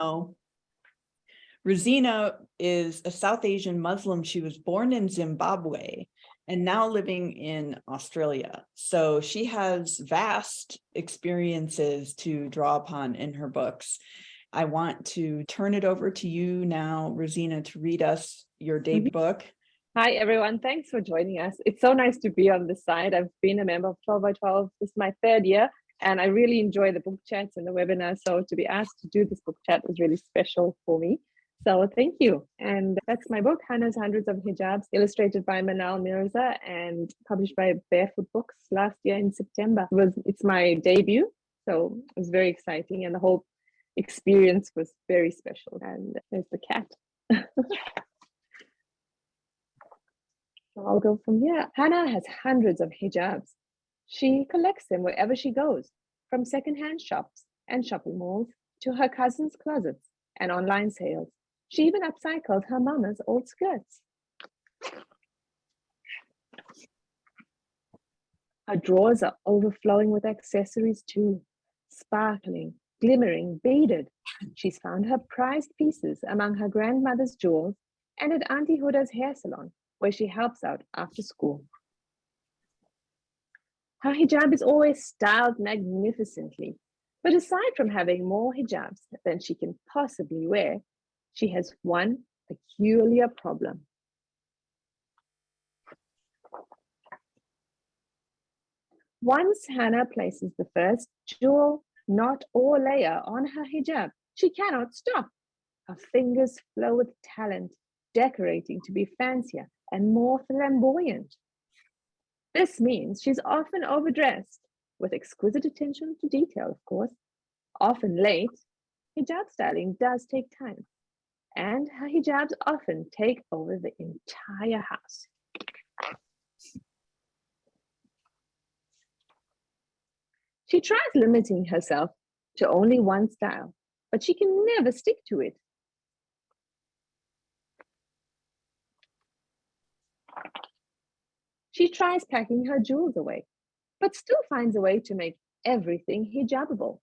know, Razeena is a South Asian Muslim. She was born in Zimbabwe and now living in Australia. So she has vast experiences to draw upon in her books. I want to turn it over to you now, Razeena, to read us your debut book. Hi, everyone. Thanks for joining us. It's so nice to be on this side. I've been a member of 12 by 12. This is my third year, and I really enjoy the book chats and the webinar. So to be asked to do this book chat was really special for me. So thank you. And that's my book, Hannah's Hundreds of Hijabs, illustrated by Manal Mirza and published by Barefoot Books last year in September. It's my debut, so it was very exciting, and the whole experience was very special. And there's the cat. So I'll go from here. Hannah has hundreds of hijabs. She collects them wherever she goes, from secondhand shops and shopping malls to her cousin's closets and online sales. She even upcycled her mama's old skirts. Her drawers are overflowing with accessories too, sparkling, glimmering, beaded. She's found her prized pieces among her grandmother's jewels and at Auntie Huda's hair salon, where she helps out after school. Her hijab is always styled magnificently, but aside from having more hijabs than she can possibly wear, she has one peculiar problem. Once Hannah places the first jewel, knot, or layer on her hijab, she cannot stop. Her fingers flow with talent, decorating to be fancier and more flamboyant. This means she's often overdressed, with exquisite attention to detail, of course. Often late, hijab styling does take time, and her hijabs often take over the entire house. She tries limiting herself to only one style, but she can never stick to it. She tries packing her jewels away, but still finds a way to make everything hijabable.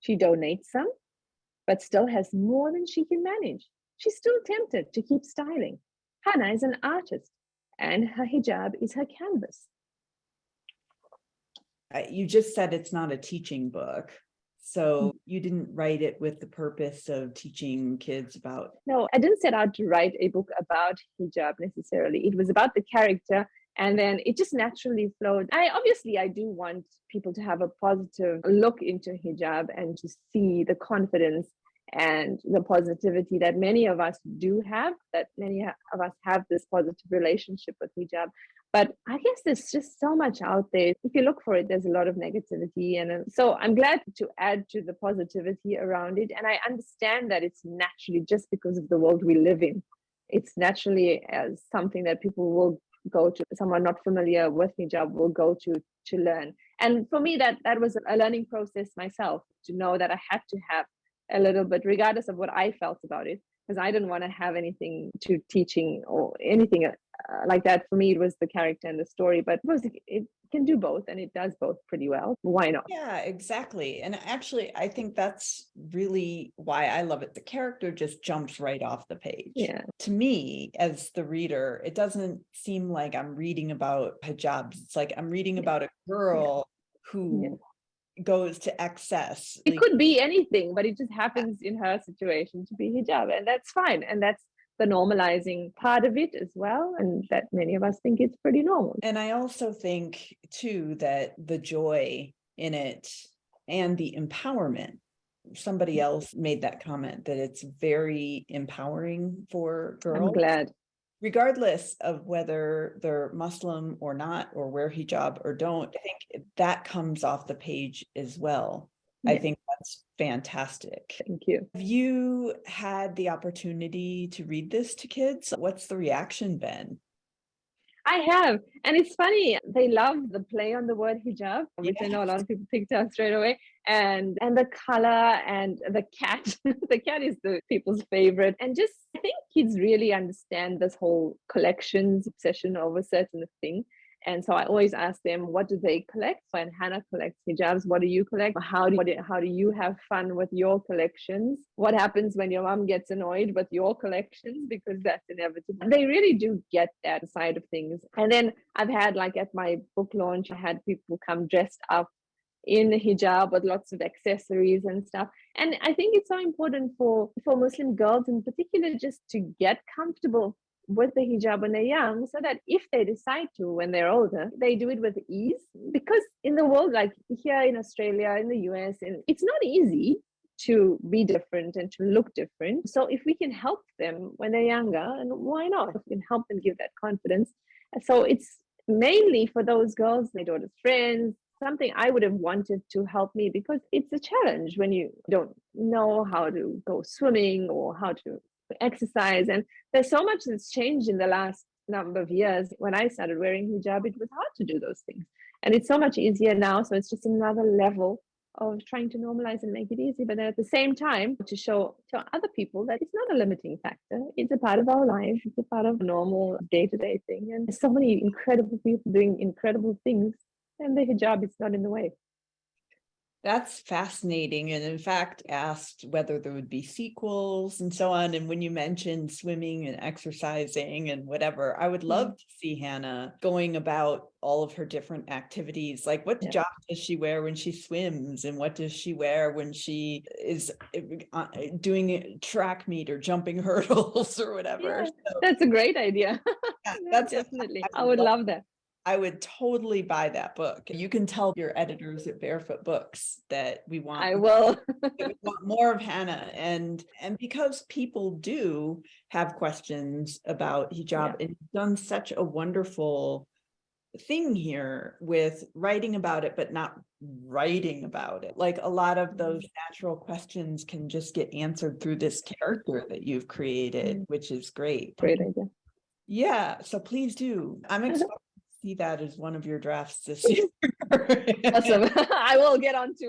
She donates some, but still has more than she can manage. She's still tempted to keep styling. Hannah is an artist, and her hijab is her canvas. You just said it's not a teaching book. So you didn't write it with the purpose of teaching kids about... No, I didn't set out to write a book about hijab necessarily. It was about the character, and then it just naturally flowed. I do want people to have a positive look into hijab and to see the confidence and the positivity that many of us do have, that many of us have this positive relationship with hijab. But I guess there's just so much out there. If you look for it, there's a lot of negativity. And so I'm glad to add to the positivity around it. And I understand that it's naturally just because of the world we live in. It's naturally as something that people will go to, someone not familiar with hijab will go to learn. And for me, that was a learning process myself, to know that I had to have a little bit, regardless of what I felt about it, because I didn't want to have anything to teaching or anything like that. For me, it was the character and the story, but it can do both, and it does both pretty well. Why not? Yeah, exactly. And actually, I think that's really why I love it. The character just jumps right off the page. Yeah. To me, as the reader, it doesn't seem like I'm reading about hijabs. It's like I'm reading about a girl who goes to excess. It could be anything, but it just happens in her situation to be hijab, and that's fine. And that's the normalizing part of it as well, and that many of us think it's pretty normal. And I also think too that the joy in it and the empowerment, somebody else made that comment, that it's very empowering for girls. I'm glad. Regardless of whether they're Muslim or not, or wear hijab or don't, I think that comes off the page as well. Yeah. I think that's fantastic. Thank you. Have you had the opportunity to read this to kids? What's the reaction been? I have. And it's funny, they love the play on the word hijab, which I know a lot of people picked up straight away. And the color and the cat. The cat is the people's favorite. And just, I think kids really understand this whole collections obsession over a certain thing. And so I always ask them, what do they collect? So, and Hannah collects hijabs. What do you collect? How do you have fun with your collections? What happens when your mom gets annoyed with your collections? Because that's inevitable. They really do get that side of things. And then I've had, like at my book launch, I had people come dressed up in a hijab with lots of accessories and stuff. And I think it's so important for Muslim girls in particular just to get comfortable with the hijab when they're young, so that if they decide to when they're older, they do it with ease. Because in the world, like here in Australia, in the US, and it's not easy to be different and to look different. So if we can help them when they're younger, and why not? If we can help them give that confidence. So it's mainly for those girls, my daughter's friends, something I would have wanted to help me, because it's a challenge when you don't know how to go swimming or how to exercise. And there's so much that's changed in the last number of years. When I started wearing hijab, it was hard to do those things. And it's so much easier now. So it's just another level of trying to normalize and make it easy. But at the same time, to show to other people that it's not a limiting factor. It's a part of our life. It's a part of a normal day-to-day thing. And there's so many incredible people doing incredible things. And the hijab is not in the way. That's fascinating. And in fact, asked whether there would be sequels and so on. And when you mentioned swimming and exercising and whatever, I would love to see Hannah going about all of her different activities. Like, what job does she wear when she swims? And what does she wear when she is doing track meet or jumping hurdles or whatever? Yeah, so, that's a great idea. That's definitely. I would love that. I would totally buy that book. You can tell your editors at Barefoot Books that we want. I will. We want more of Hannah, and because people do have questions about hijab, and you've done such a wonderful thing here with writing about it, but not writing about it. Like, a lot of those natural questions can just get answered through this character that you've created, which is great. Great idea. Yeah, so please do. I'm excited see that as one of your drafts this year. Awesome. I will get on to